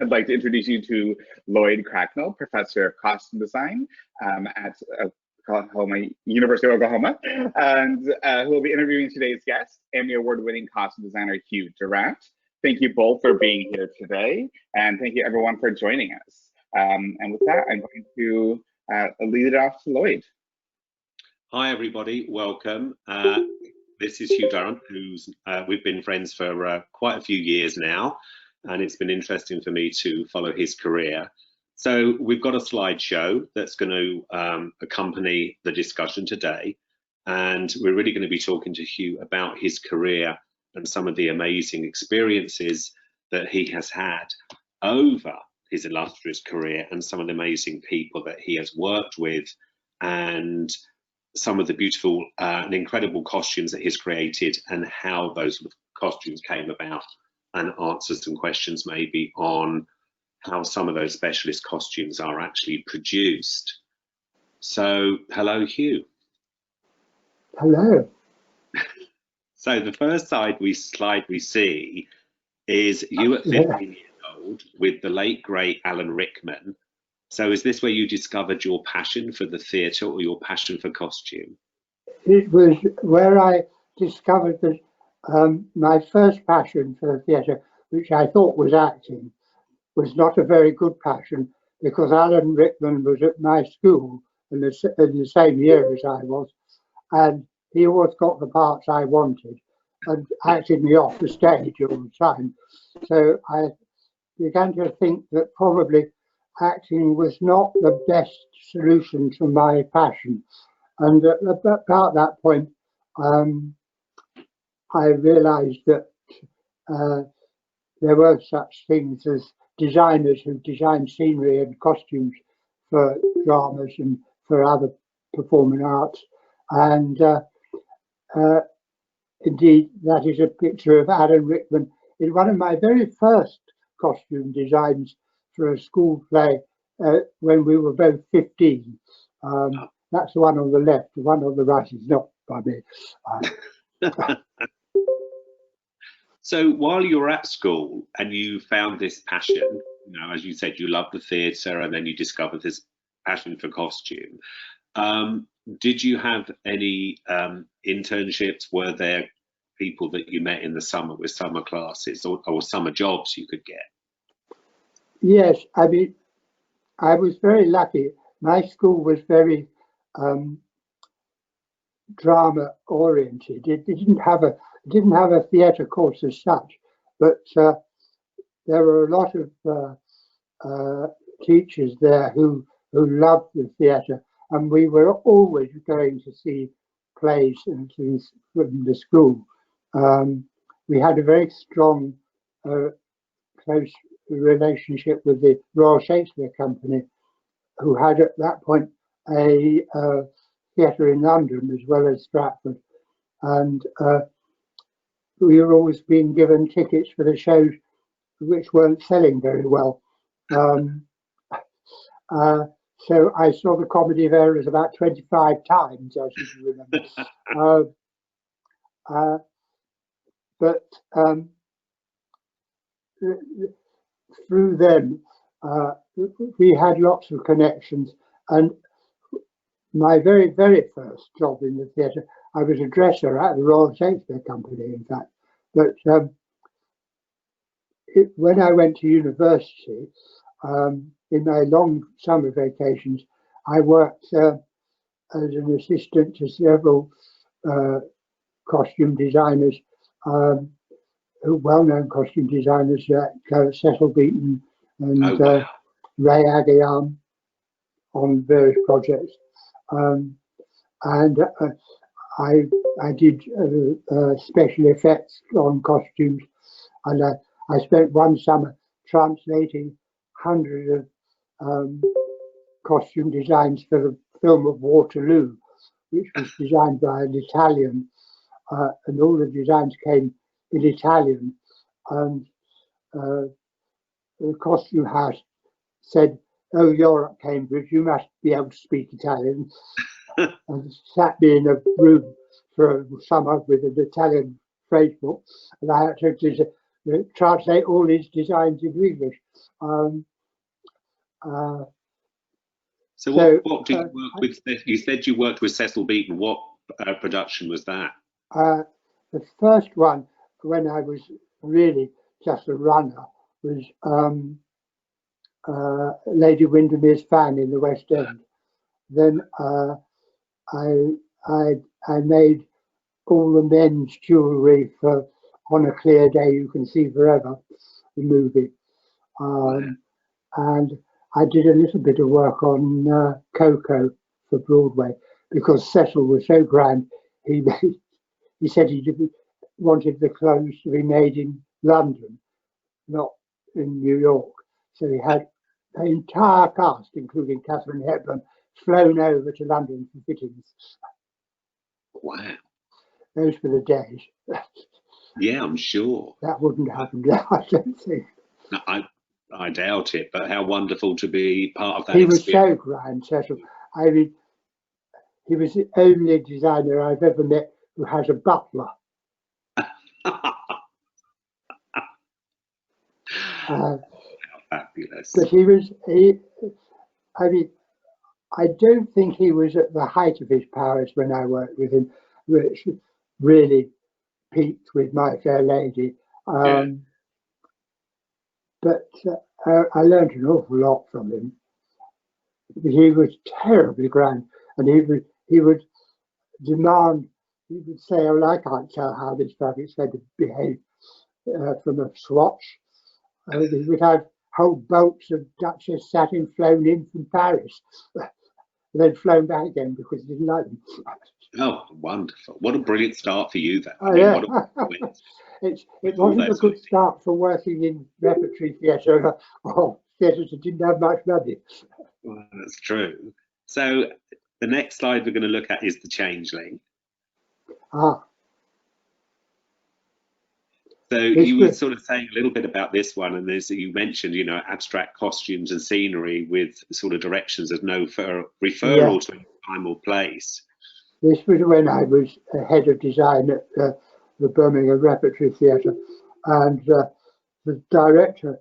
I'd like to introduce you to Lloyd Cracknell, Professor of Costume Design at Oklahoma, University of Oklahoma, and who will be interviewing today's guest, Emmy Award-winning costume designer Hugh Durrant. Thank you both for being here today, and thank you everyone for joining us. And with that, I'm going to lead it off to Lloyd. Hi everybody, welcome. This is Hugh Durrant, who's we've been friends for quite a few years now, and it's been interesting for me to follow his career. So we've got a slideshow that's going to accompany the discussion today, and we're really going to be talking to Hugh about his career and some of the amazing experiences that he has had over his illustrious career, and some of the amazing people that he has worked with, and some of the beautiful and incredible costumes that he's created, and how those costumes came about, and answer some questions maybe on how some of those specialist costumes are actually produced. So, hello, Hugh. Hello. So the first slide we see is you at 15 years old with the late, great Alan Rickman. So is this where you discovered your passion for the theatre, or your passion for costume? It was where I discovered that my first passion for the theatre, which I thought was acting, was not a very good passion, because Alan Rickman was at my school in the same year as I was, and he always got the parts I wanted and acted me off the stage all the time. So I began to think that probably acting was not the best solution to my passion. And at about that point, I realized that there were such things as designers who designed scenery and costumes for dramas and for other performing arts. And indeed, that is a picture of Alan Rickman in one of my very first costume designs for a school play when we were both 15. That's the one on the left. The one on the right is not by me. So while you were at school and you found this passion, you know, as you said, you loved the theatre, and then you discovered this passion for costume. Did you have any internships? Were there people that you met in the summer with summer classes, or summer jobs you could get? Yes, I mean, I was very lucky. My school was very drama oriented. It didn't have a theatre course as such, but there were a lot of teachers there who loved the theatre, and we were always going to see plays and things from the school. We had a very strong, close relationship with the Royal Shakespeare Company, who had at that point a theatre in London as well as Stratford, and we were always being given tickets for the shows which weren't selling very well. So I saw the Comedy of Errors about 25 times, I should remember. But through them, we had lots of connections. And my very, very first job in the theatre, I was a dresser at the Royal Shakespeare Company, in fact. But when I went to university, in my long summer vacations, I worked as an assistant to several costume designers, well-known costume designers like Cecil Beaton and Ray Agayam on various projects. And I did special effects on costumes, and I spent one summer translating hundreds of costume designs for the film of Waterloo, which was designed by an Italian, and all the designs came in Italian, and the costume house said, "Oh, you're at Cambridge, you must be able to speak Italian," and sat me in a room for a summer with an Italian phrase book, and I had to translate all his designs into English. So what do you work with? You said you worked with Cecil Beaton. What production was that? The first one, when I was really just a runner, was Lady Windermere's Fan in the West End. Then I made all the men's jewellery for On a Clear Day You Can See Forever, the movie. And I did a little bit of work on Coco for Broadway, because Cecil was so grand. He said he wanted the clothes to be made in London, not in New York. So he had the entire cast, including Catherine Hepburn, flown over to London for fittings. Wow. Those were the days. Yeah, I'm sure. That wouldn't happen now, I don't think. No, I doubt it, but how wonderful to be part of that. He was so grand, Cecil. I mean, he was the only designer I've ever met who has a butler. Fabulous. But I mean, I don't think he was at the height of his powers when I worked with him, which really peaked with My Fair Lady. But I learned an awful lot from him. He was terribly grand, and he would demand. He would say, "Oh, I can't tell how this fabric's going to behave from a swatch." He would have whole bolts of Duchess satin flown in from Paris, and then flown back again because he didn't like them. Oh, wonderful! What a brilliant start for you, then. Yeah. It wasn't a good start for working in repertory theatre or theatres that didn't have much money. Well, that's true. So the next slide we're going to look at is the Changeling. So you were sort of saying a little bit about this one, and as you mentioned, abstract costumes and scenery with sort of directions of no referral to any time or place. This was when I was head of design at the Birmingham Repertory Theatre, and the director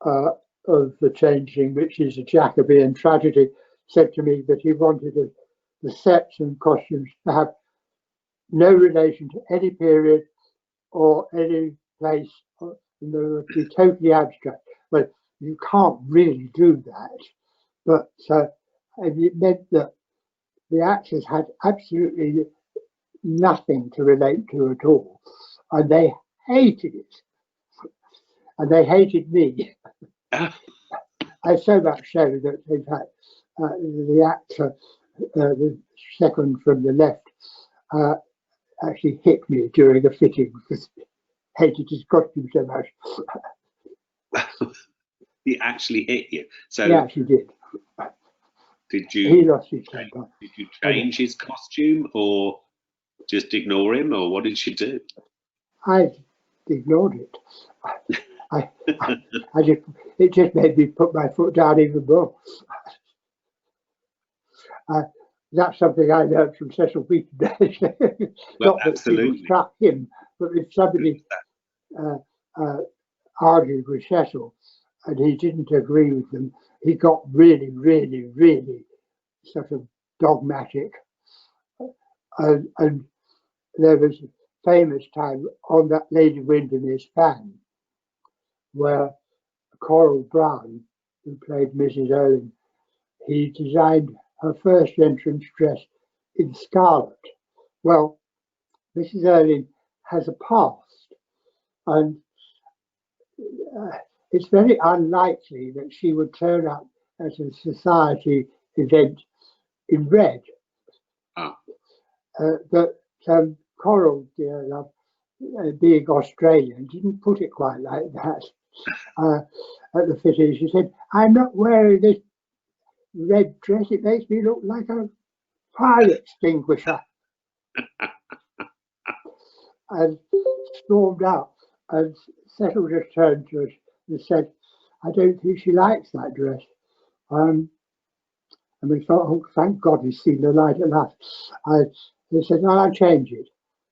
of the Changeling, which is a Jacobean tragedy, said to me that he wanted the sets and costumes to have no relation to any period or any place, and they would be totally abstract. Well, you can't really do that, but it meant that the actors had absolutely nothing to relate to at all, and they hated it, and they hated me. I so much so that, in fact, the actor, the second from the left, actually hit me during a fitting because he hated his costume so much. He actually hit you? So yeah, he did. He lost his temper. Did you change his costume, or just ignore him, or what did you do? I ignored it. It just made me put my foot down even more. That's something I learned from Cecil Beaton. Well, not that absolutely. people struck him, but if somebody argued with Cecil and he didn't agree with them, he got really, really, really sort of dogmatic. And there was a famous time on that Lady Windermere's Fan where Coral Brown, who played Mrs. Owen, he designed her first entrance dress in scarlet. Well, Mrs. Erlyn has a past, and it's very unlikely that she would turn up at a society event in red. But Coral, dear love, being Australian, didn't put it quite like that. At the fitting, she said, "I'm not wearing this red dress, it makes me look like a fire extinguisher." And stormed out, and Cecil just turned to us and said, "I don't think she likes that dress." And we thought, "Oh, thank God he's seen the light at last." He said, "No, I'll change it.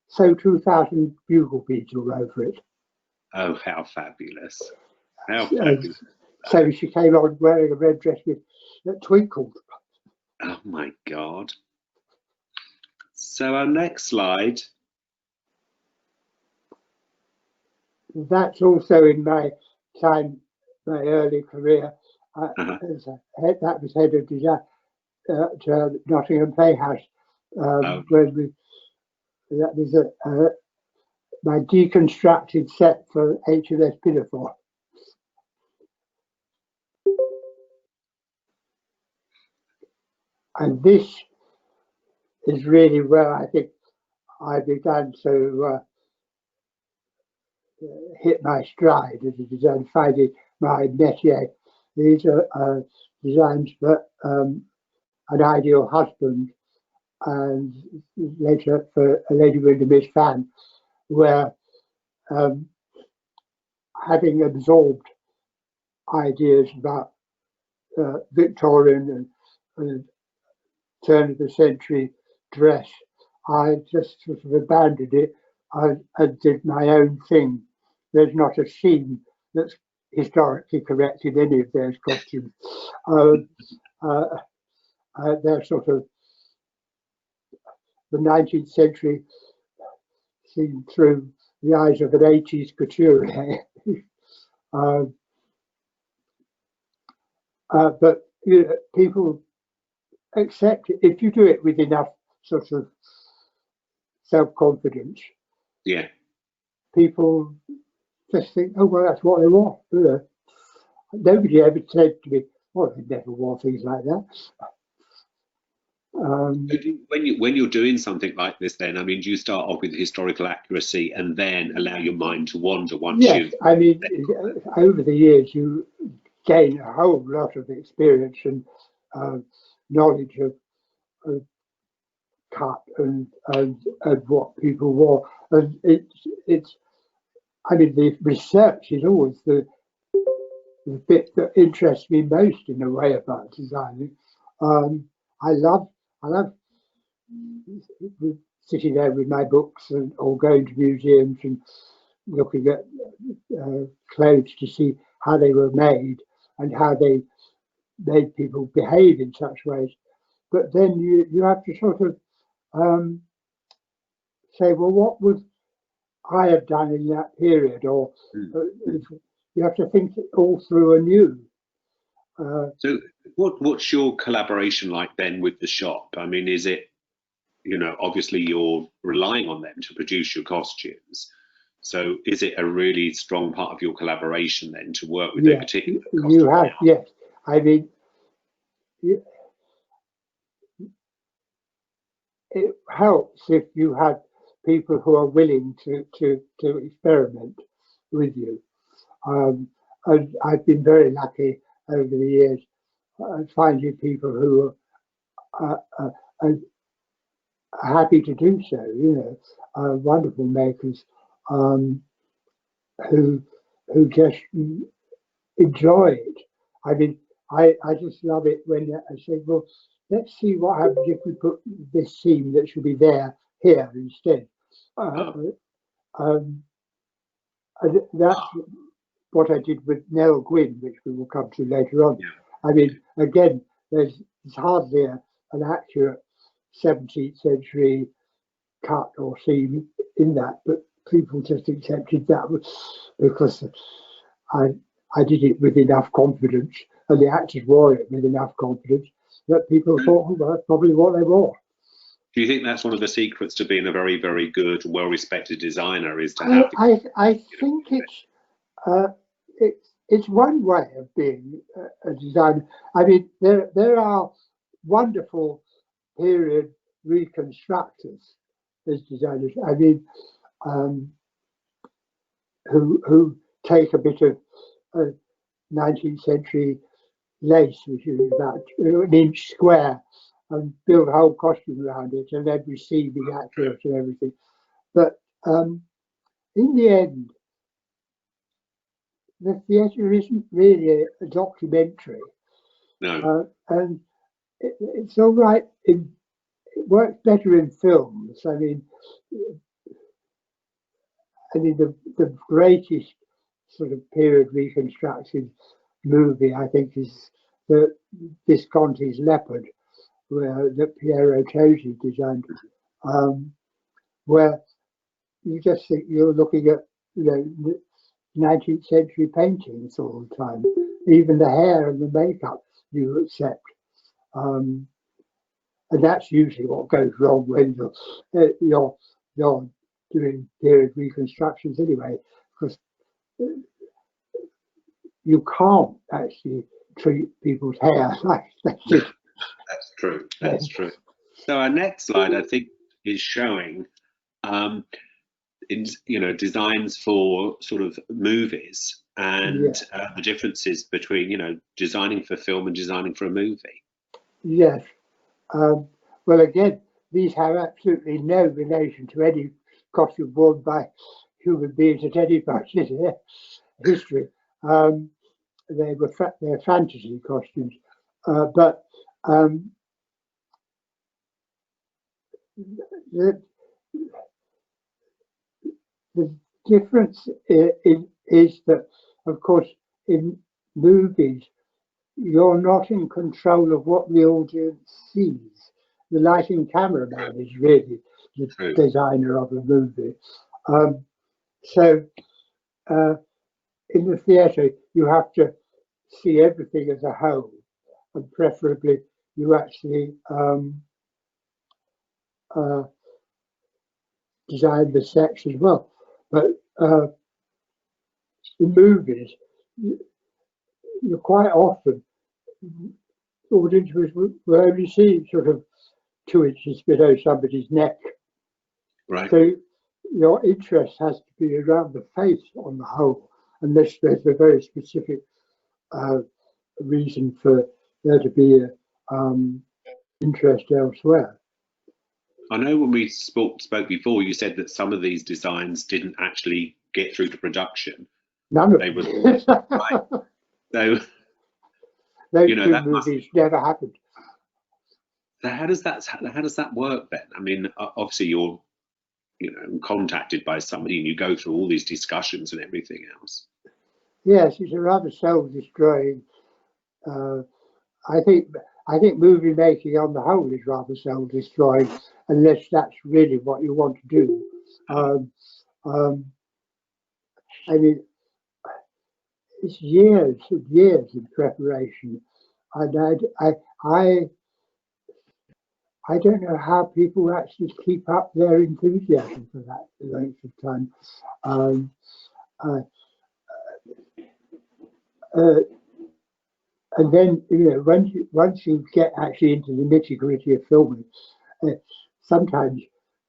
Sew 2,000 bugle beads all over it." Oh, how fabulous. How fabulous. So she came on wearing a red dress that twinkled. Oh my God. So our next slide. That's also in my time, my early career. That was head of design at Nottingham Playhouse. When that was my deconstructed set for HMS Pinafore. And this is really where I think I began to hit my stride as a designer, finding my métier. These are designs for an ideal husband, and later for a lady with a Miss Fan, where having absorbed ideas about Victorian and turn of the century dress, I just sort of abandoned it and did my own thing. There's not a seam that's historically correct in any of those costumes. They're sort of the 19th century seen through the eyes of an 80s couturier. But you know, people accept it if you do it with enough sort of self-confidence. Yeah. People just think, oh well, that's what they want. You know? Nobody ever said to me, well, they never wore things like that. When you're doing something like this, then I mean, do you start off with historical accuracy and then allow your mind to wander once yes, I mean, over the years you gain a whole lot of experience and knowledge of cut and what people wore, and it's. I mean, the research is always the bit that interests me most in a way about designing. I love sitting there with my books or going to museums and looking at clothes to see how they were made and how they made people behave in such ways. But then you have to sort of say, well, what would I have done in that period? Or you have to think it all through anew. So what's your collaboration like then with the shop? I mean, is it, you know, obviously you're relying on them to produce your costumes. So is it a really strong part of your collaboration then to work with a particular costume? You have, yes. I mean, it helps if you have people who are willing to experiment with you. And I've been very lucky over the years finding people who are happy to do so, you know, wonderful makers who just enjoy it. I mean, I just love it when I say, well, let's see what happens if we put this seam that should be there here instead. That's what I did with Mel Gwyn, which we will come to later on. Yeah. I mean, again, there's hardly an accurate 17th century cut or seam in that, but people just accepted that because I did it with enough confidence, and the actors wore it with enough confidence that people thought, oh, well, that's probably what they wore. Do you think that's one of the secrets to being a very, very good, well-respected designer? Is to have? I think it's one way of being a designer. I mean, there are wonderful period reconstructors as designers. I mean, who take a bit of 19th century lace, which is about an inch square, and build a whole costume around it, and every seam is accurate and everything. But in the end, the theatre isn't really a documentary. No. And it's all right. It works better in films. I mean, I mean, the greatest sort of period reconstruction movie, I think, is the Visconti's Leopard, that Piero Tosi designed, where you just think you're looking at, 19th century paintings all the time. Even the hair and the makeup you accept. And that's usually what goes wrong when you're doing period reconstructions anyway, because you can't actually treat people's hair like that. That's true. That's true. So our next slide, I think, is showing, designs for sort of movies and the differences between, designing for film and designing for a movie. Yes. Well, again, these have absolutely no relation to any costume worn by human beings at any point in their history. They're fantasy costumes, but the difference is that, of course, in movies, you're not in control of what the audience sees. The lighting cameraman is really the designer of the movie. So in the theatre, you have to see everything as a whole, and preferably you actually design the sets as well. But in movies, you quite often, audiences will only see sort of 2 inches below somebody's neck. Right. So your interest has to be around the face on the whole, unless there's a very specific reason for there to be interest elsewhere. I know when we spoke before, you said that some of these designs didn't actually get through to production. None of they them. were right. So those two movies never happened. So how does that work then? I mean, obviously you're contacted by somebody and you go through all these discussions and everything else. Yes, it's a rather soul-destroying. I think movie making on the whole is rather soul-destroying, unless that's really what you want to do. I mean, it's years and years in preparation, and I don't know how people actually keep up their enthusiasm for that length of time. And then, once you get actually into the nitty-gritty of filming, sometimes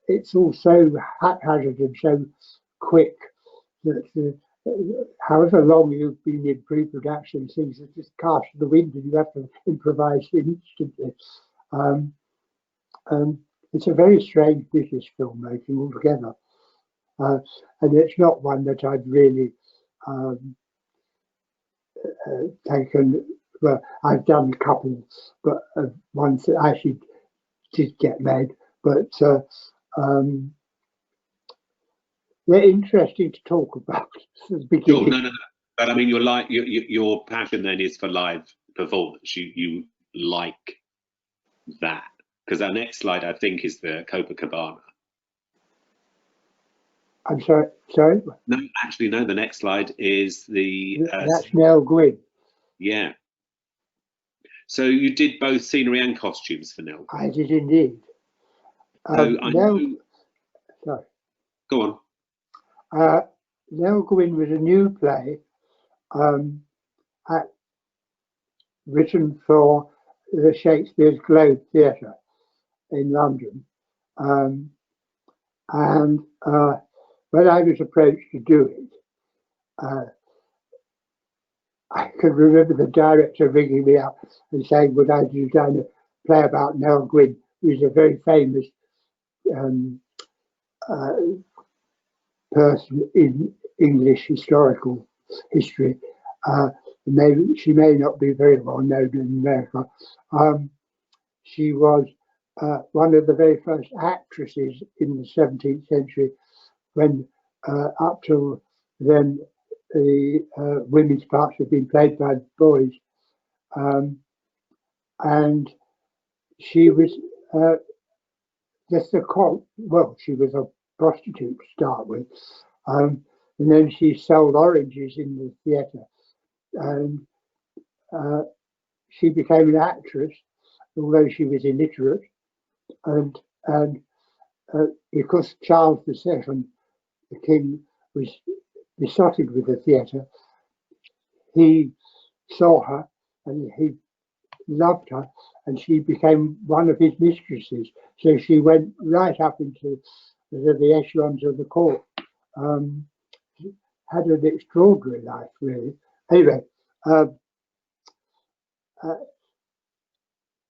it's all so haphazard and so quick that however long you've been in pre-production, things are just cast to the wind and you have to improvise instantly. It's a very strange business, filmmaking altogether, and it's not one that I've really taken. Well, I've done a couple, but ones that actually did get made, but they're interesting to talk about at the beginning. No. But I mean, your passion then is for live performance. You like that. Because our next slide, I think, is the Copacabana. I'm sorry? No, actually, no, the next slide is the... that's Mel Gwyn. Yeah. So you did both scenery and costumes for Mel Gwyn. I did indeed. Sorry. Go on. Mel Gwyn was a new play written for the Shakespeare's Globe Theatre in London, and when I was approached to do it, I can remember the director ringing me up and saying, would I design a play about Mel Gwyn, who's a very famous person in English historical history. She may not be very well known in America. She was one of the very first actresses in the 17th century when up till then, the women's parts had been played by boys, and she was just she was a prostitute to start with, and then she sold oranges in the theatre, and she became an actress, although she was illiterate, and because Charles II, the king, was besotted with the theatre, he saw her and he loved her, and she became one of his mistresses. So she went right up into the echelons of the court. Had an extraordinary life, really. Anyway,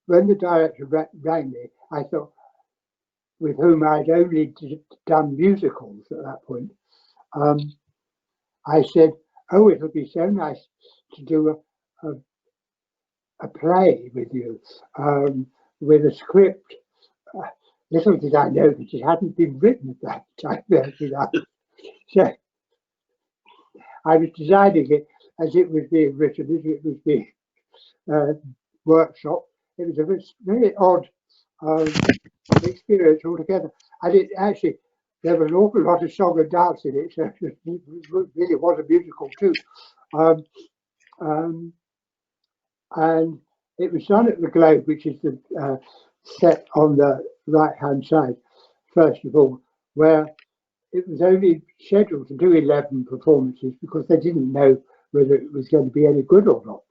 when the director rang me, I thought, with whom I'd only done musicals at that point, I said, "Oh, it'll be so nice to do a play with you, with a script." Little did I know that it hadn't been written at that time. So I was designing it as it was being written, as it was being workshop. It was a very odd experience altogether. And it actually, there was an awful lot of song and dance in it, so it really was a musical too. And it was done at the Globe, which is the set on the right-hand side, first of all, where it was only scheduled to do 11 performances because they didn't know whether it was going to be any good or not.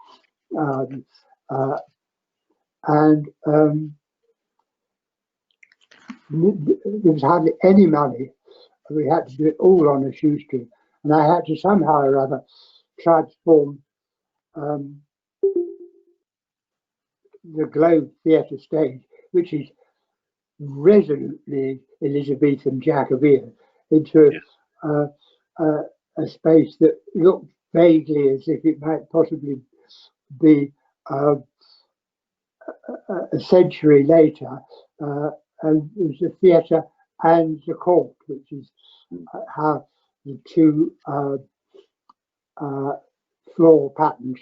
There was hardly any money. We had to do it all on a shoestring, and I had to somehow or other transform the Globe Theatre stage, which is resolutely Elizabethan Jacobean, into a space that looked vaguely as if it might possibly be a century later, and it was the theatre and the court, which is how the two floor patterns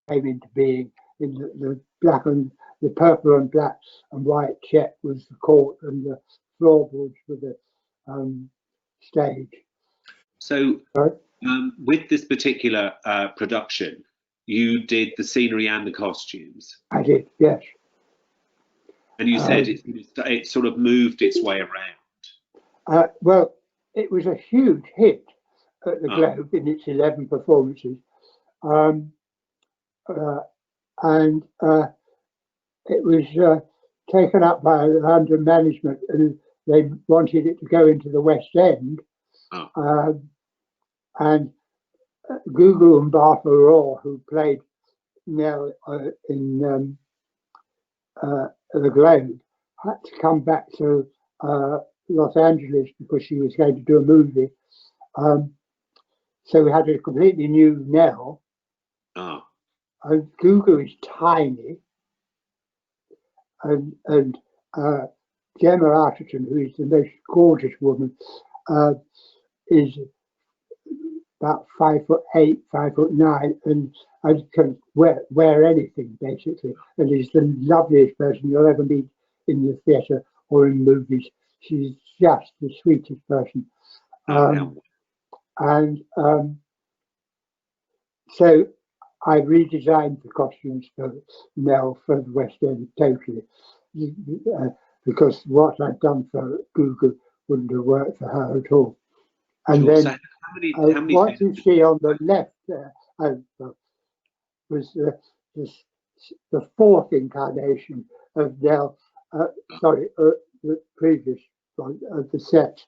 came into being. In the black and the purple and black and white check was the court, and the floorboards were the stage. So, with this particular production, you did the scenery and the costumes. I did, yes. And you said it sort of moved its way around. Well, it was a huge hit at the Globe in its 11 performances. And it was taken up by London management, and they wanted it to go into the West End. And Gugu and Bartha Raw, who played Nell in the Globe, had to come back to Los Angeles because she was going to do a movie. So we had a completely new Nell. And Gugu is tiny, and Gemma Arterton, who is the most gorgeous woman, is about 5'8", 5'9", and can wear anything basically, and is the loveliest person you'll ever meet in the theatre or in movies. She's just the sweetest person. So I redesigned the costumes for Mel for the West End totally, because what I'd done for Gugu wouldn't have worked for her at all. And then how many what you see on the left there was the fourth incarnation of Nell. The previous one of the set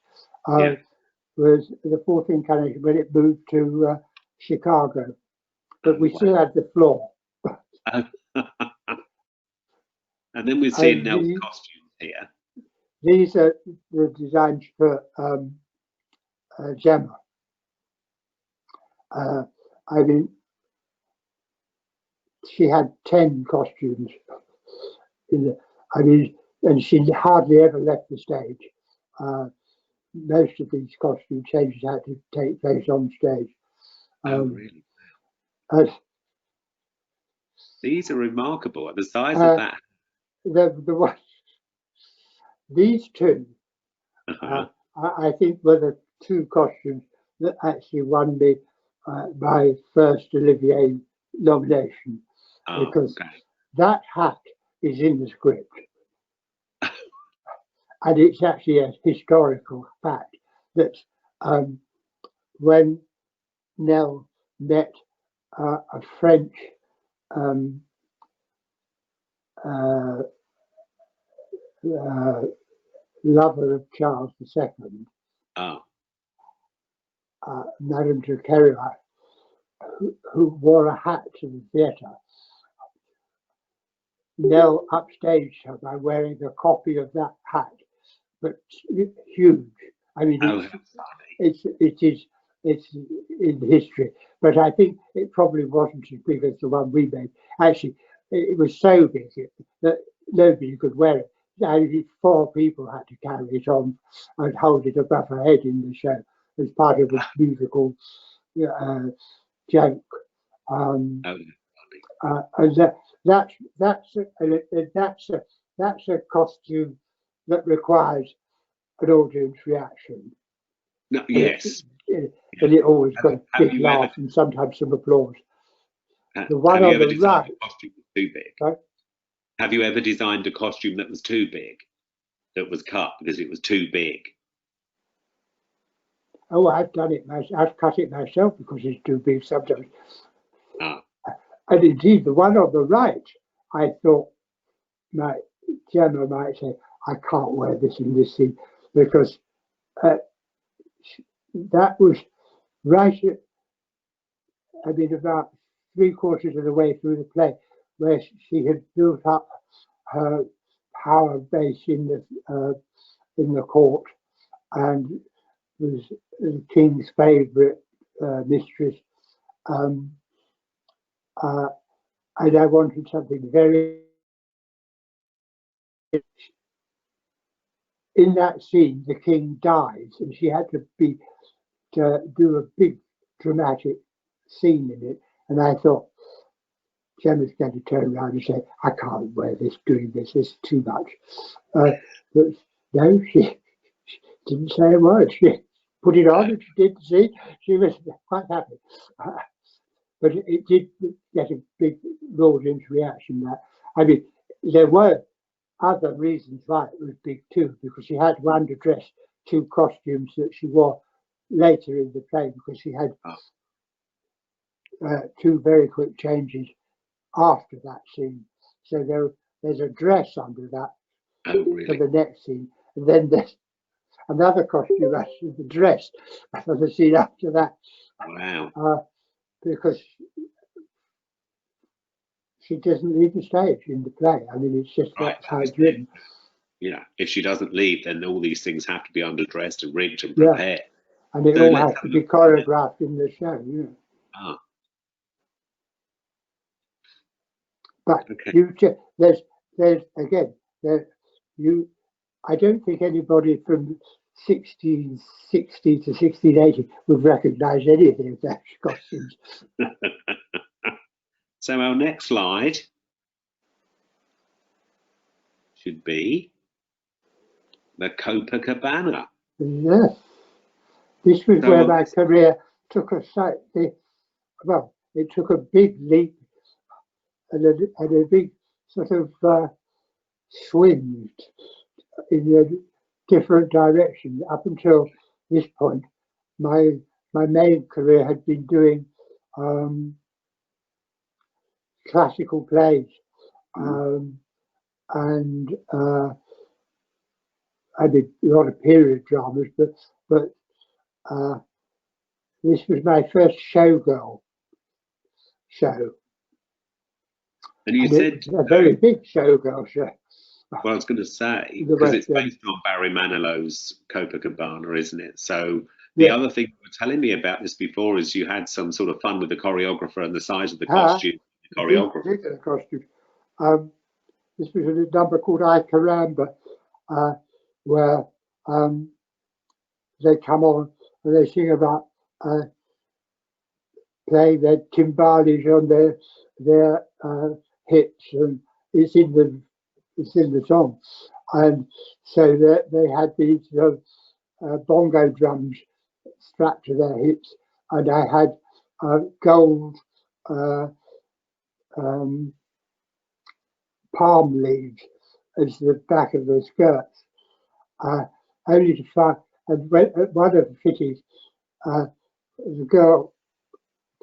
was the fourth incarnation when it moved to Chicago. But we still had the floor. And then we're seeing Nell's costumes here. These are the designs for Gemma. I mean, she had 10 costumes. And she hardly ever left the stage. most of these costume changes had to take place on stage. Oh, really? And, these are remarkable at the size of that. the one, these two, I think, were the two costumes that actually won me my first Olivier nomination, because that hat is in the script. And it's actually a historical fact that when Nell met a French lover of Charles II, Madame de Carey, who wore a hat to the theatre, Nell upstaged her by wearing a copy of that hat, but huge. I mean, it's in history, but I think it probably wasn't as big as the one we made. Actually, it was so big that nobody could wear it. I mean, 4 people had to carry it on and hold it above her head in the show as part of a musical joke. And that's a costume that requires an audience reaction. No, yes. And it always got a big laugh and sometimes some applause. The one on the right. Too big? Right? Have you ever designed a costume that was too big, that was cut because it was too big? Oh, I've done it myself. I've cut it myself because it's too big sometimes. And indeed, the one on the right, I thought Gemma might say, I can't wear this in this scene, because that was right at, about 3/4 of the way through the play, where she had built up her power base in the court and was the king's favourite mistress. And I wanted something very. In that scene, the king dies, and she had to do a big dramatic scene in it. And I thought, Gemma's going to turn around and say, I can't wear this, doing this, it's too much. But no, she didn't say a word. She put it on and she did the scene. She was quite happy. But it did get a big audience reaction. I mean, there were other reasons why it was big too, because she had to underdress 2 costumes that she wore later in the play, because she had 2 very quick changes after that scene. So there's a dress under that for the next scene, and then there's another costume after the dress for the scene after that. Wow! Because she doesn't leave the stage in the play. I mean, it's just that's how it's written. Yeah, if she doesn't leave, then all these things have to be underdressed and rigged and prepared. Yeah. And it all has to be choreographed in the show. Yeah. But there's again, I don't think anybody from 1660 to 1680 would recognise any of those costumes. So our next slide should be the Copacabana. Yes. This was where my career took a slightly, well, it took a big leap and a big sort of swing in a different direction. Up until this point, my main career had been doing classical plays, and I did a lot of period dramas, but this was my first showgirl show. And you said a very big showgirl show. Well, I was going to say, because it's based on Barry Manilow's Copacabana, isn't it? So the other thing you were telling me about this before is you had some sort of fun with the choreographer and the size of the costume. The choreographer. The costume. This was a number called I Caramba, where they come on and they sing about playing their timbales on their hips, and it's in the song. And so they had these bongo drums strapped to their hips, and I had gold palm leaves as the back of the skirts, only to find, and at one of the fittings, the girl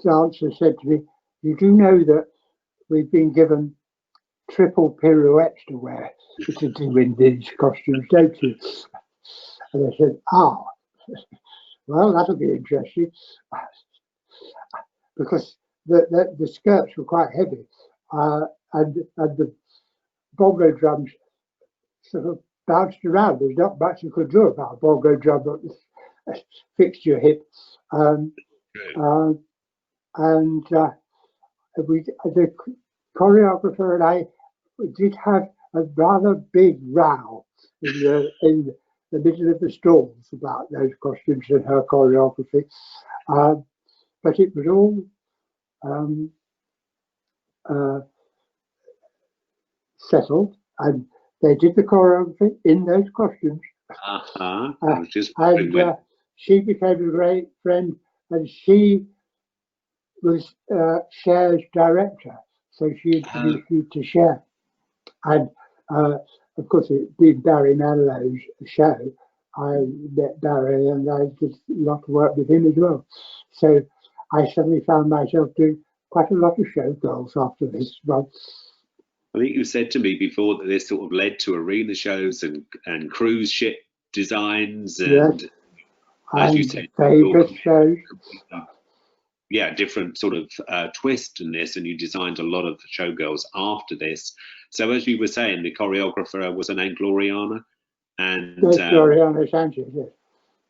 dancer said to me, "You do know that we've been given triple pirouettes to wear to do in these costumes, don't you?" And I said, "Ah, well, that'll be interesting," because the skirts were quite heavy, and the bongo drums sort of bounced around. There's not much you could do about a bongo drum that fixed your hip. The choreographer and I did have a rather big row in the middle of the stalls about those costumes and her choreography, but it was all settled, and they did the choreography in those costumes. She became a great friend, and she was Cher's director, so she introduced me to Cher. And of course, it being Barry Manilow's show, I met Barry and I did a lot of work with him as well. So I suddenly found myself doing quite a lot of showgirls after this one. I think you said to me before that this sort of led to arena shows and cruise ship designs and, yes, as you said, Vegas shows. Yeah, different sort of twist in this, and you designed a lot of showgirls after this. So as you were saying, the choreographer was an named Gloriana, and yes, Gloriana Sanchez, yes.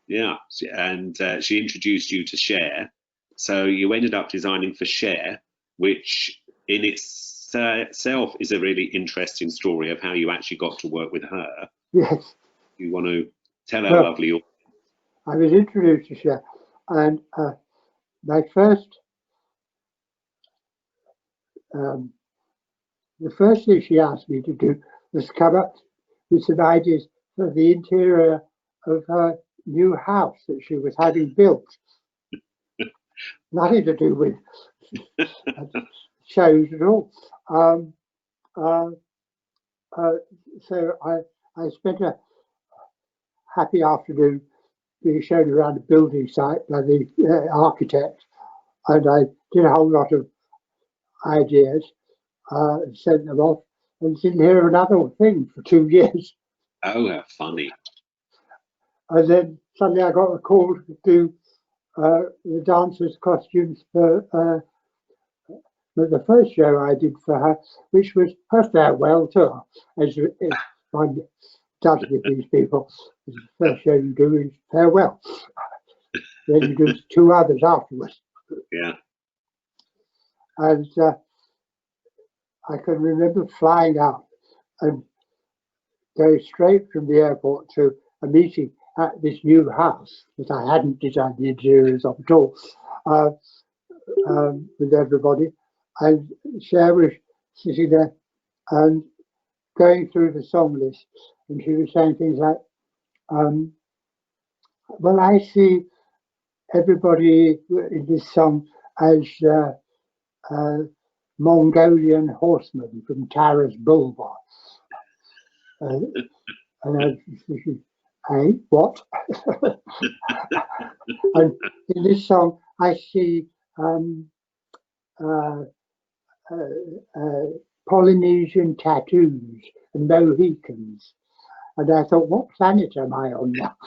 Yeah, and she introduced you to Cher. So you ended up designing for Cher, which in itself is a really interesting story of how you actually got to work with her. Yes. You want to tell our lovely audience? I was introduced to Cher, and my first, the first thing she asked me to do was come up with some ideas for the interior of her new house that she was having built. Nothing to do with shows at all. So I spent a happy afternoon being shown around a building site by the architect, and I did a whole lot of ideas, sent them off, and didn't hear another thing for 2 years. Oh, how funny. And then suddenly I got a call to do the dancers' costumes for the first show I did for her, which was her farewell tour, as one does with these people. The first show you do is farewell. Then you do 2 others afterwards. Yeah. And I can remember flying out and going straight from the airport to a meeting at this new house that I hadn't designed the interiors of at all, with everybody. And Cher was sitting there and going through the song list, and she was saying things like, well, I see everybody in this song as Mongolian horsemen from Taras Bulba. And I was thinking, hey, what? And in this song, I see Polynesian tattoos and Mohicans. And I thought, what planet am I on now?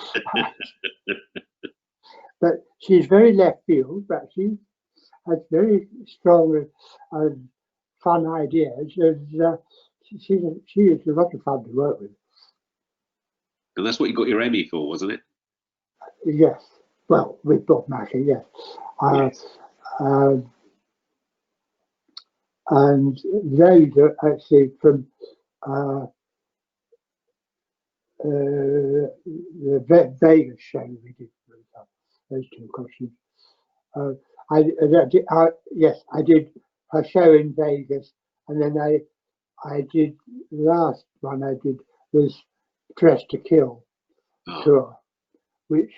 But she's very left field, but she has very strong and fun ideas. And she is a lot of fun to work with. And that's what you got your Emmy for, wasn't it? Yes. Well, with Bob Mackie, yes. Yes. And those are actually from the Vegas show we did with those two costumes. Yes, I did her show in Vegas, and then I did the last one I did was Dress to Kill tour, which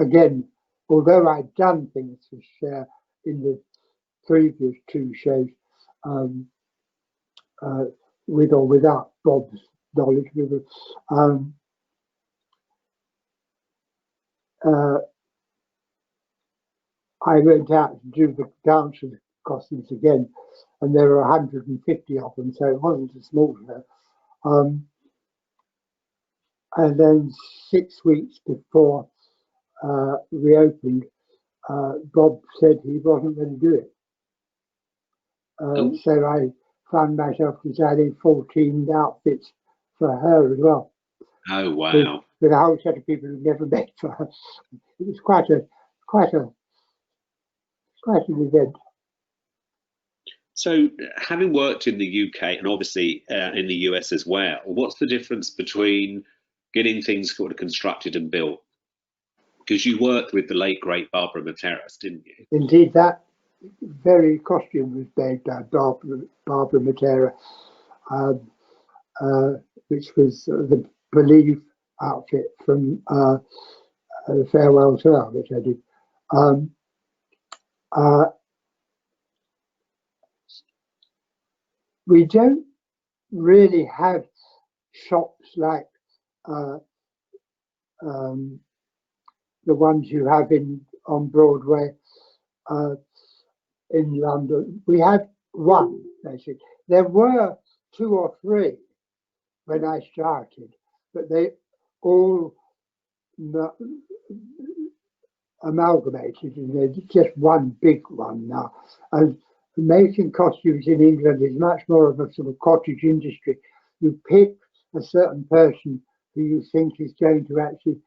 again, although I'd done things for Cher in the previous two shows, with or without Bob's knowledge, I went out to do the dance with the costumes again, and there were 150 of them, so it wasn't a small show. And then 6 weeks before we opened, Bob said he wasn't going to do it. So I found myself designing 14 outfits for her as well. Oh wow! With a whole set of people who'd never met for her. It was quite an event. So, having worked in the UK and obviously in the US as well, what's the difference between getting things sort of constructed and built? Because you worked with the late great Barbara Materas, didn't you? Indeed, that very costume was made by Barbara Matera, which was the Believe outfit from the Farewell Tour, which I did. We don't really have shops like the ones you have on Broadway in London. We have one, basically. There were 2 or 3 when I started, but they all amalgamated, and there's just one big one now. And making costumes in England is much more of a sort of cottage industry. You pick a certain person who you think is going to actually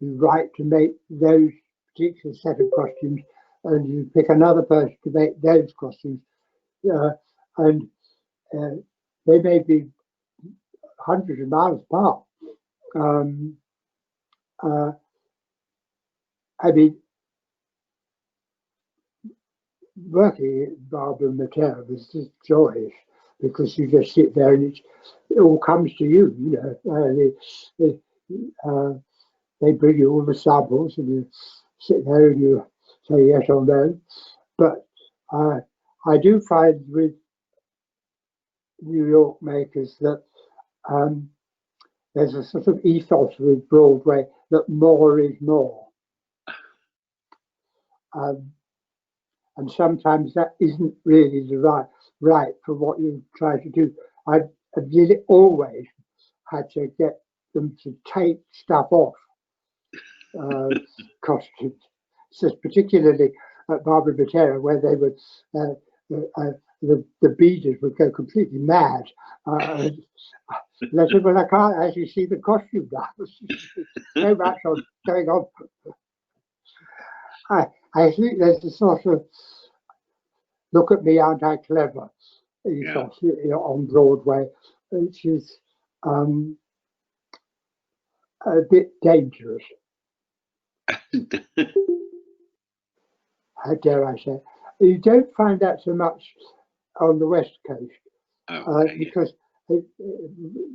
be right to make those particular set of costumes, and you pick another person to make those costumes, and they may be hundreds of miles apart. I mean, working at Barbara Matera was just joyous, because you just sit there and it all comes to you, you know. They bring you all the samples and you sit there and you say yes or no. But I do find with New York makers that there's a sort of ethos with Broadway that more is more. And sometimes that isn't really the right for what you try to do. I really always had to get them to take stuff off costumes, so particularly at Barbara Matera, where they would the beaders would go completely mad. And I said, well, I can't actually see the costume now. So much going on. I think there's a sort of look at me, aren't I clever? Ethos, you know, on Broadway, which is a bit dangerous. How dare I say? You don't find that so much on the West Coast, because the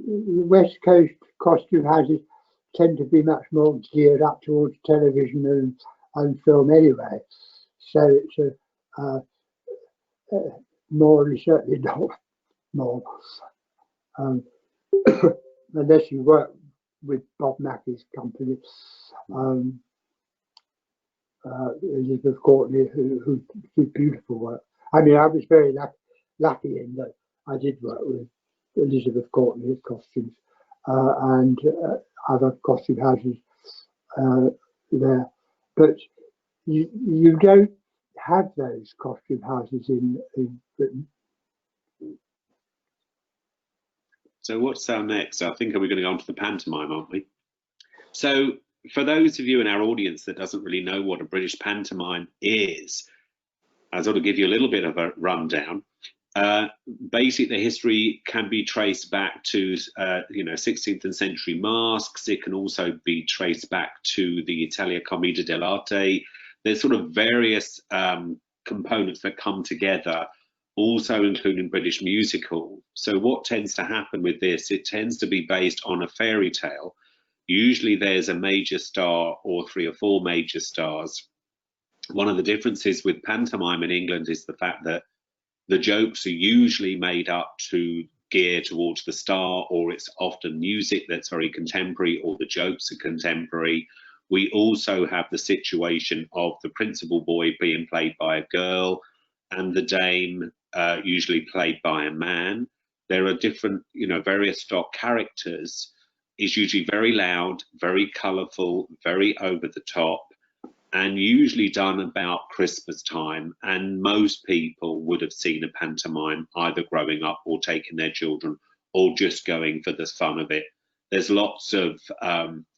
West Coast costume houses tend to be much more geared up towards television and film anyway. So it's more, certainly not more, unless you work with Bob Mackey's company. Elizabeth Courtney, who did beautiful work. I mean, I was very lucky in that I did work with Elizabeth Courtney's costumes and other costume houses there. But you don't have those costume houses in Britain. So what's our next? I think we're going to go on to the pantomime, aren't we? So for those of you in our audience that doesn't really know what a British pantomime is, I'll sort of give you a little bit of a rundown. basically, the history can be traced back to 16th century masks. It can also be traced back to the Italia Commedia dell'arte. There's sort of various components that come together, also including British musical. So what tends to happen with this, it tends to be based on a fairy tale. Usually there's a major star or 3 or 4 major stars. One of the differences with pantomime in England is the fact that the jokes are usually made up to gear towards the star, or it's often music that's very contemporary, or the jokes are contemporary. We also have the situation of the principal boy being played by a girl and the dame usually played by a man. There are different, various stock characters. It's usually very loud, very colourful, very over the top, and usually done about Christmas time. And most people would have seen a pantomime either growing up or taking their children or just going for the fun of it. There's lots of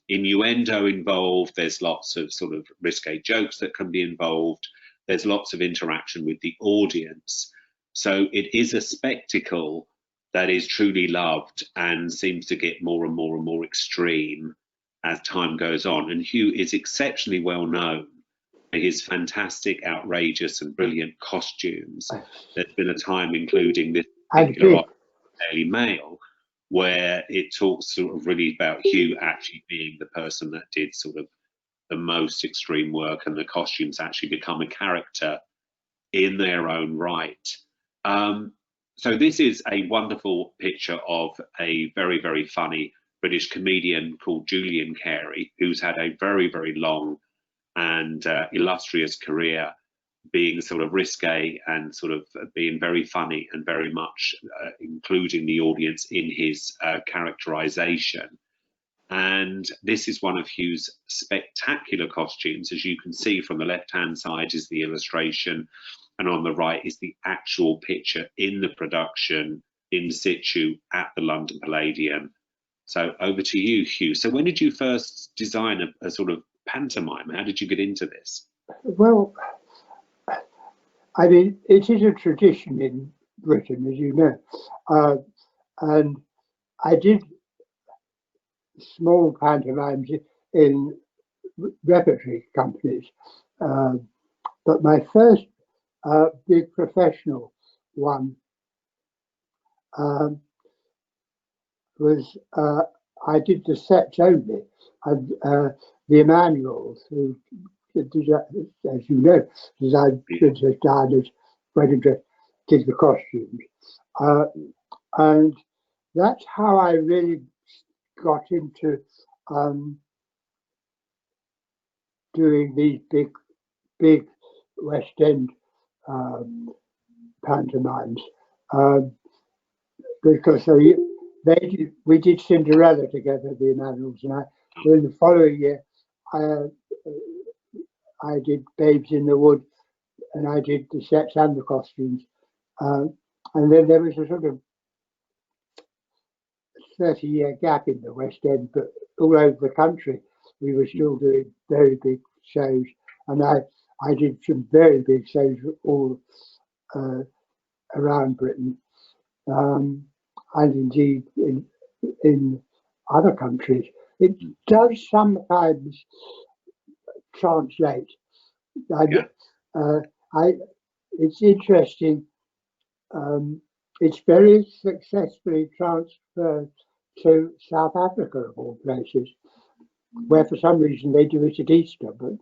innuendo involved. There's lots of sort of risque jokes that can be involved. There's lots of interaction with the audience. So it is a spectacle that is truly loved and seems to get more and more and more extreme as time goes on. And Hugh is exceptionally well known for his fantastic, outrageous and brilliant costumes. There's been a time, including this particular Daily Mail, where it talks sort of really about Hugh actually being the person that did sort of the most extreme work, and the costumes actually become a character in their own right. So this is a wonderful picture of a very, very funny British comedian called Julian Carey, who's had a very, very long and illustrious career, being sort of risque and sort of being very funny and very much including the audience in his characterization. And this is one of Hugh's spectacular costumes. As you can see, from the left-hand side is the illustration, and on the right is the actual picture in the production in situ at the London Palladium. So over to you, Hugh. So when did you first design a sort of pantomime? How did you get into this? Well, I mean, it is a tradition in Britain, as you know. And I did small pantomimes in repertory companies. But my first big professional one was I did the sets only, and the Emanuels, who, as you know, designed Princess Diana's wedding dress, did the costumes, and that's how I really got into doing these big West End pantomimes, because we did Cinderella together, the Emanuels, and then the following year I did Babes in the Wood, and I did the sets and the costumes, and then there was a sort of 30-year gap in the West End, but all over the country we were still doing very big shows, and I did some very big shows all around Britain, and indeed in other countries. It does sometimes translate. It's interesting. It's very successfully transferred to South Africa, of all places, where for some reason they do it at Easter. But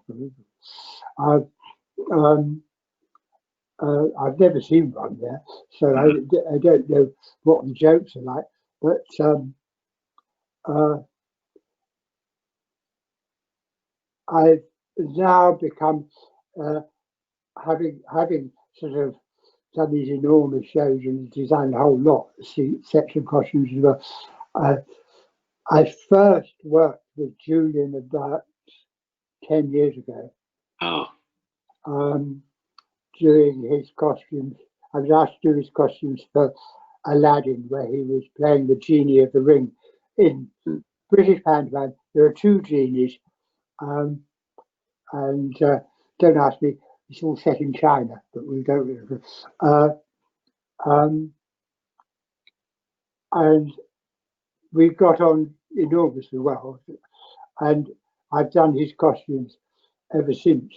I've never seen one there, so I don't know what the jokes are like. But I've now become, having sort of done these enormous shows and designed a whole lot of sets and costumes as well. I first worked with Julian about 10 years ago. Doing his costumes. I was asked to do his costumes for Aladdin, where he was playing the genie of the ring. In British pantomime, there are 2 genies, and don't ask me, it's all set in China, but we don't. And we got on enormously well, and I've done his costumes ever since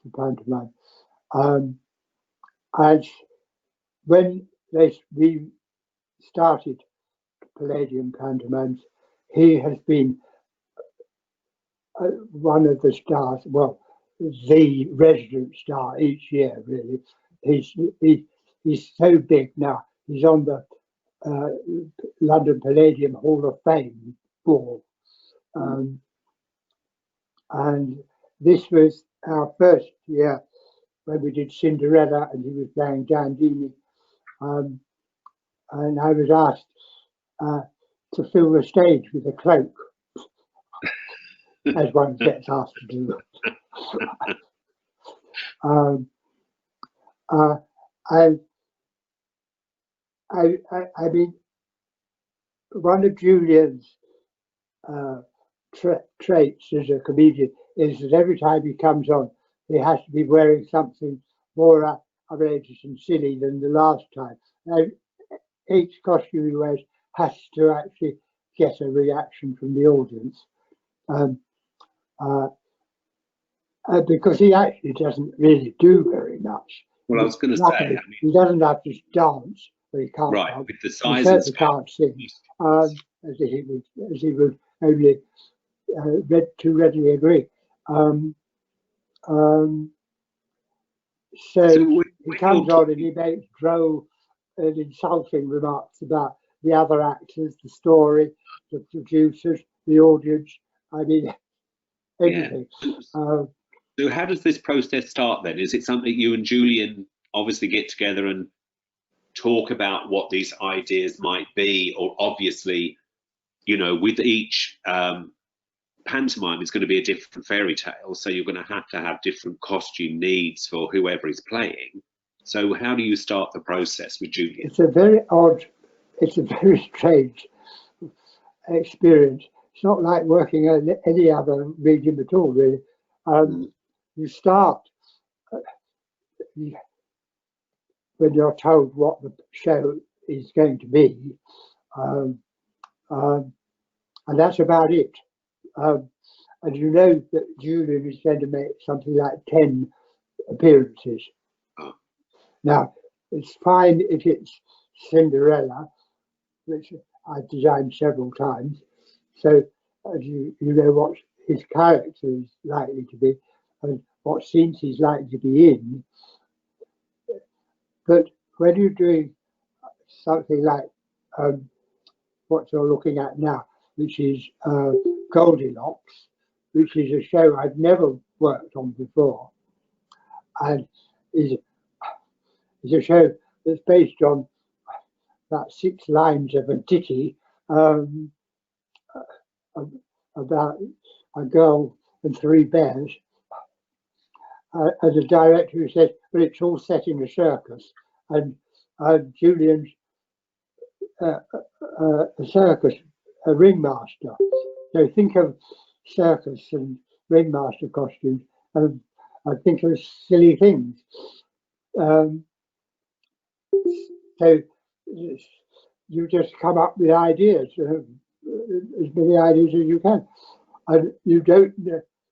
the pantomime. And when we started Palladium pantomimes, he has been one of the stars, well, the resident star each year, really. He's so big now. He's on the London Palladium Hall of Fame ball. And this was our first year when we did Cinderella and he was playing Dandini. And I was asked to fill the stage with a cloak, as one gets asked to do. And I mean, one of Julian's traits as a comedian is that every time he comes on, he has to be wearing something more outrageous and silly than the last time. Now, each costume he wears has to actually get a reaction from the audience. Because he actually doesn't really do very much. Well, I was going to say, I mean, he doesn't have to dance, but he can't. Right, dance. with the size he and certainly can't sing, as he would only too readily agree. So he comes on and he makes droll and insulting remarks about the other actors, the story, the producers, the audience. I mean, everything. Yeah. So how does this process start then? Is it something you and Julian obviously get together and talk about what these ideas might be? Or obviously, you know, with each pantomime, it's going to be a different fairy tale. So you're going to have different costume needs for whoever is playing. So how do you start the process with Julian? It's a very odd, it's a very strange experience. It's not like working on any other medium at all, really. You start when you're told what the show is going to be, and that's about it. And you know that Julian is going to make something like 10 appearances. Now, it's fine if it's Cinderella, which I've designed several times, so as you know what his character is likely to be and what scenes he's likely to be in. But when you're doing something like what you're looking at now, which is Goldilocks, which is a show I've never worked on before, and is a show that's based on about 6 lines of a ditty about a girl and 3 bears. As a director who said, but it's all set in a circus, and Julian's a circus, a ringmaster. So think of circus and ringmaster costumes, and I think of silly things. So you just come up with ideas, as many ideas as you can, and you don't.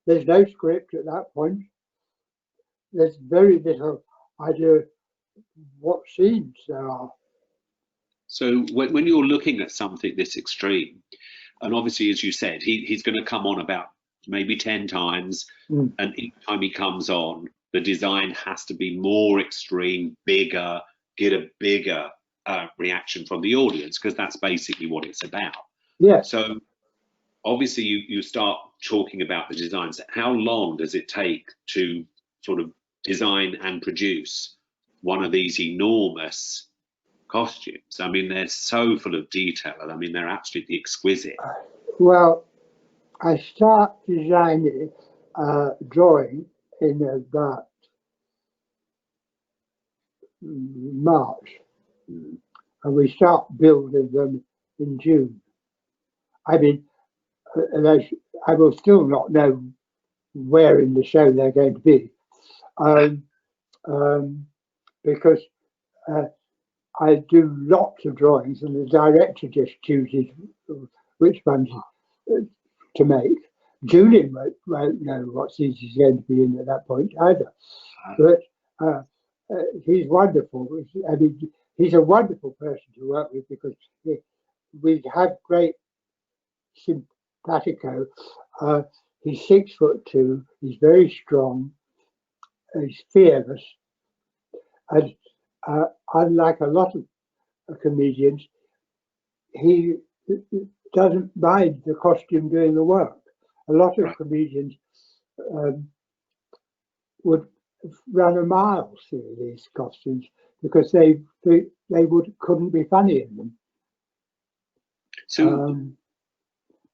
There's no script at that point. There's very little idea what scenes there are. So when you're looking at something this extreme, and obviously, as you said, he's going to come on about maybe 10 times, and each time he comes on, the design has to be more extreme, bigger, get a bigger reaction from the audience, because that's basically what it's about. Yeah. So obviously, you start talking about the designs. How long does it take to sort of design and produce one of these enormous costumes? I mean, they're so full of detail, and I mean, they're absolutely exquisite. Well, I start designing, drawing in about March, and we start building them in June. I mean, I will still not know where in the show they're going to be, because I do lots of drawings, and the director just chooses which ones to make. Julian won't know what scenes he's going to be in at that point either. But he's wonderful. I mean, he's a wonderful person to work with because we have great simpatico. He's 6'2". He's very strong. He's fearless, and unlike a lot of comedians, he doesn't mind the costume doing the work. A lot of comedians would run a mile through these costumes because they couldn't be funny in them. So,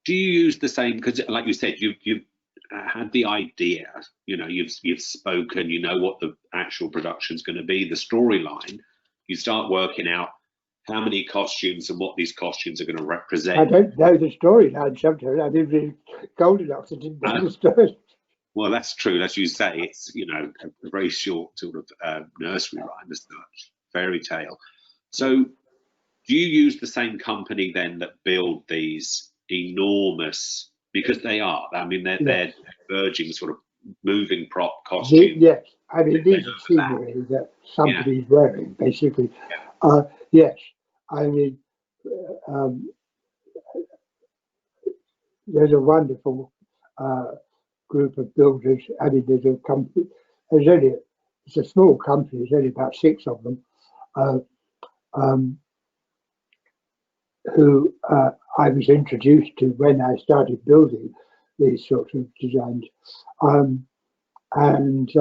do you use the same? Because, like you said, you've had the idea. You know, you've spoken. You know what the actual production's going to be, the storyline. You start working out how many costumes and what these costumes are going to represent. I don't know the storyline sometimes. I mean, Goldilocks, I didn't know the story. Well, that's true. As you say, it's, you know, a very short sort of nursery rhyme as such, fairy tale. So do you use the same company then that build these enormous, because they are, I mean, they're verging sort of moving prop costumes. Yes, I mean, these are scenery that somebody's wearing, basically. Yes, I mean, there's a wonderful group of builders. I mean, there's a company, it's a small company, there's only about 6 of them, who I was introduced to when I started building these sorts of designs, and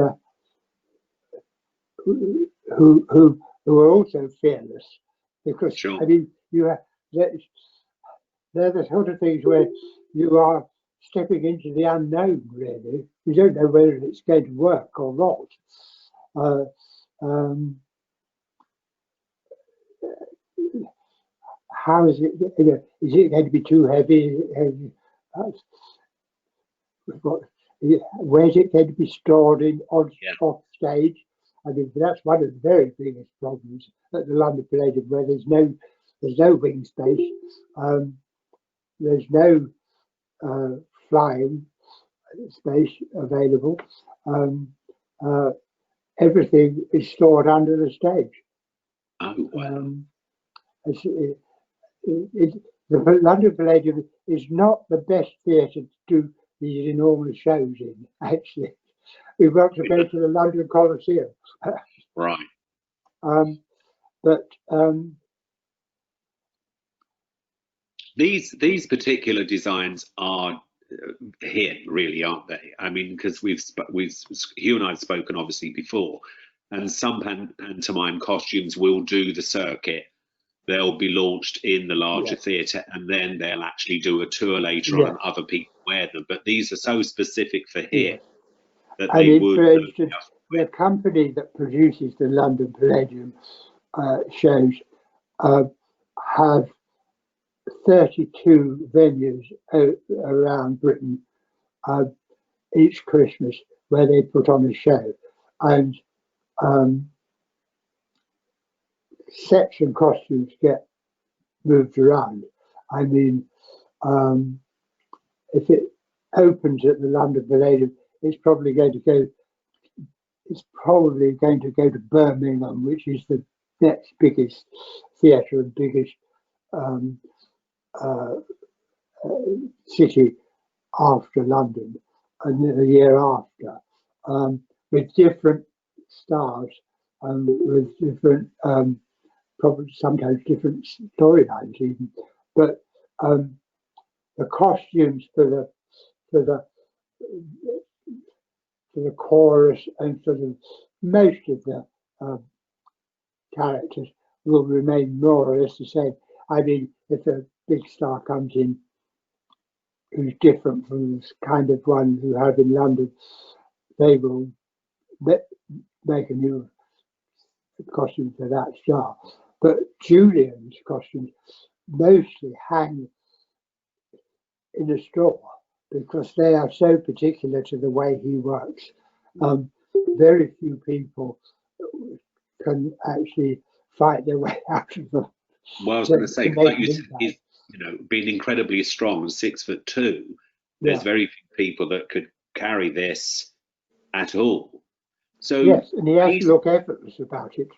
who are also fearless, because I mean, they're the sort of things where you are stepping into the unknown, really. You don't know whether it's going to work or not. How is it? You know, is it going to be too heavy? Where's it going to be stored in off stage? I mean, that's one of the very biggest problems at the London Palladium, where there's no wing space, there's no flying space available. Everything is stored under the stage. Oh, wow. The London Palladium is not the best theatre to do these enormous shows in, actually. We've got to go to the London Coliseum. Right. But these particular designs are hit, really, aren't they? I mean, because Hugh and I have spoken obviously before, and some pantomime costumes will do the circuit. They'll be launched in the larger theatre, and then they'll actually do a tour later on, and other people wear them. But these are so specific for here that I mean, would. for instance, the company that produces the London Palladium shows have 32 venues around Britain each Christmas where they put on a show, and sets and costumes get moved around. I mean, if it opens at the London Palladium, it's probably going to go to Birmingham, which is the next biggest theatre and biggest city after London, and the year after, with different stars and with different, probably sometimes different storylines even. But the costumes for the chorus and for most of the characters will remain more or less the same. I mean, if a big star comes in who's different from this kind of one you have in London, they will make a new costume for that star. But Julian's costumes mostly hang in a store because they are so particular to the way he works. Very few people can actually fight their way out of them. Well, I was going to say, like you said, he's, being incredibly strong, 6'2". There's very few people that could carry this at all. So yes, and he has to look effortless about it.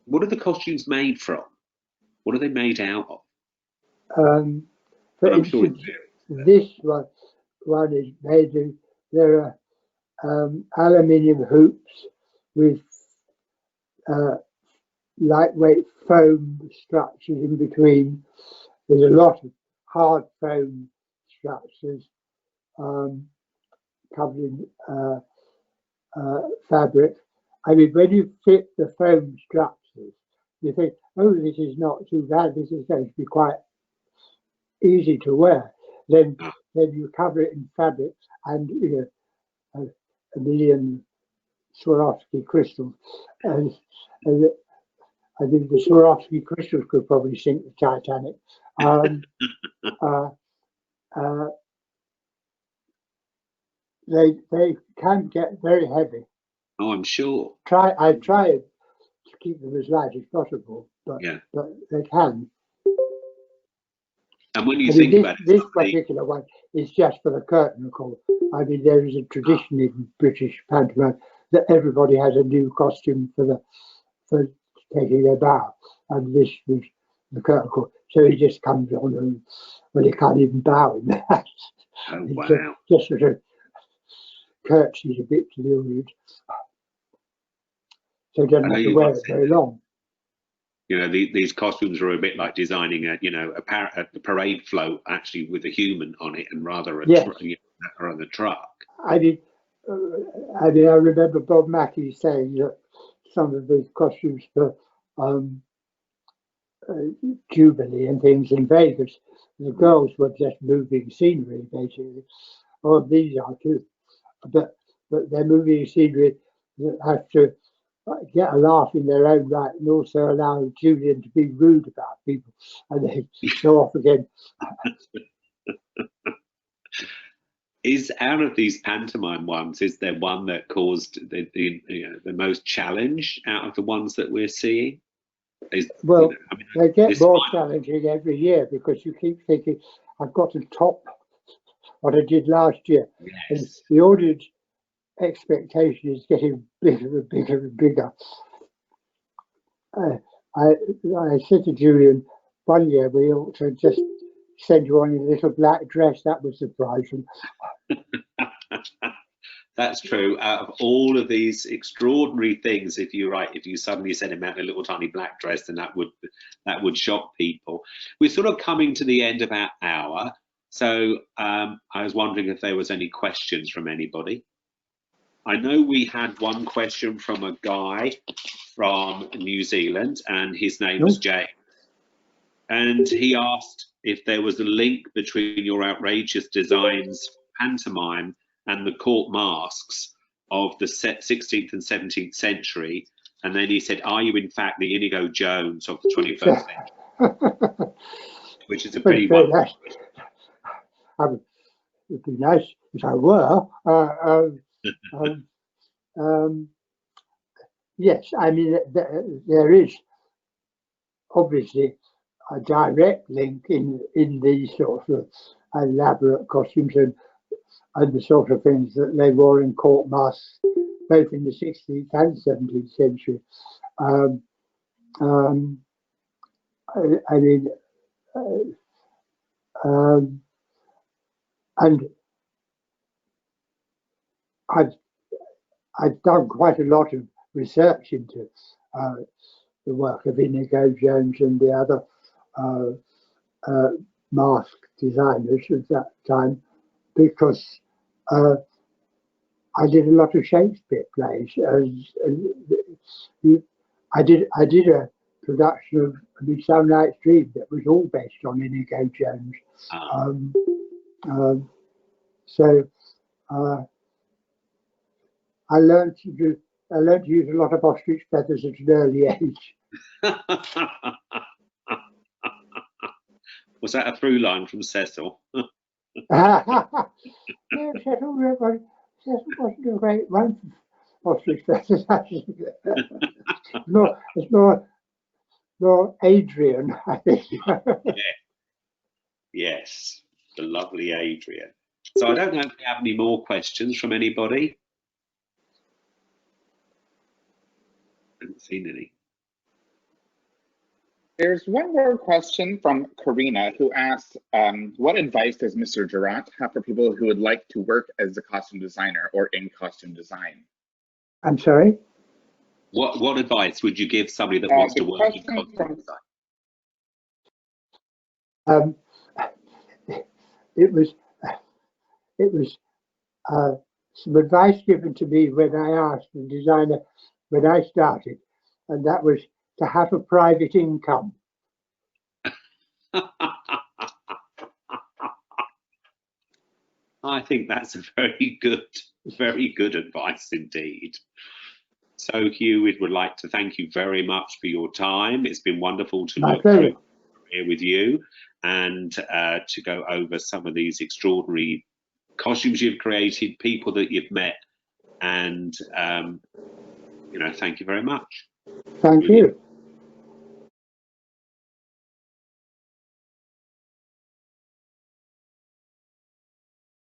What are the costumes made from? What are they made out of? For instance, this one is made of, there are aluminium hoops with lightweight foam structures in between. There's a lot of hard foam structures covered in fabric. I mean, when you fit the foam structures, you think, oh, this is not too bad, this is going to be quite easy to wear. Then you cover it in fabric and a million Swarovski crystals. And I think the Swarovski crystals could probably sink the Titanic. They can get very heavy. Oh, I'm sure. I try to keep them as light as possible, but they can. And when you think about it, this particular one is just for the curtain call. I mean, there is a tradition in British pantomime that everybody has a new costume for taking their bow, and this was the curtain call. So he just comes on and he can't even bow in that. Oh wow! Just sort of curtsies a bit to the audience. So he doesn't have to wear it very long. These costumes are a bit like designing a parade float actually with a human on it, and rather on the truck. I mean, I remember Bob Mackie saying that some of the costumes for Jubilee and things in Vegas, the girls were just moving scenery basically. Oh, these are too, but they're moving scenery that have to get a laugh in their own right, and also allow Julian to be rude about people, and then go off again. Is out of these pantomime ones, is there one that caused the most challenge out of the ones that we're seeing? They get more challenging every year because you keep thinking, I've got to top what I did last year. Yes. And the audience expectation is getting bigger and bigger and bigger. I said to Julian, one year we ought to just send you on in a little black dress. That would surprise him. That's true. Out of all of these extraordinary things, if you suddenly sent him out in a little tiny black dress, then that would shock people. We're sort of coming to the end of our hour, so I was wondering if there was any questions from anybody. I know we had one question from a guy from New Zealand, and his name was James, and he asked if there was a link between your outrageous designs, pantomime, and the court masks of the 16th and 17th century. And then he said, are you in fact the Inigo Jones of the 21st century? Which is a pretty wonderful. It'd be nice if I were. Yes, I mean, there is obviously a direct link in these sorts of elaborate costumes and the sort of things that they wore in court masks, both in the 16th and 17th century. And I've done quite a lot of research into the work of Inigo Jones and the other mask designers of that time, because I did a lot of Shakespeare plays. I did a production of Midsummer Night's Dream that was all based on Inigo Jones. I learned to use a lot of ostrich feathers at an early age. Was that a through line from Cecil? Yeah, Cecil wasn't a great one ostrich feathers. It's more Adrian, I think. Yes, the lovely Adrian. So I don't know if we have any more questions from anybody. I haven't seen any. There's one more question from Karina, who asked, what advice does Mr. Durrant have for people who would like to work as a costume designer or in costume design? I'm sorry? What advice would you give somebody that wants to work in costume design? It was some advice given to me when I asked the designer when I started, and that was to have a private income. I think that's a very good advice indeed. So Hugh, we would like to thank you very much for your time. It's been wonderful to look through here with you and to go over some of these extraordinary costumes you've created, people that you've met, and you know, thank you very much. Thank you.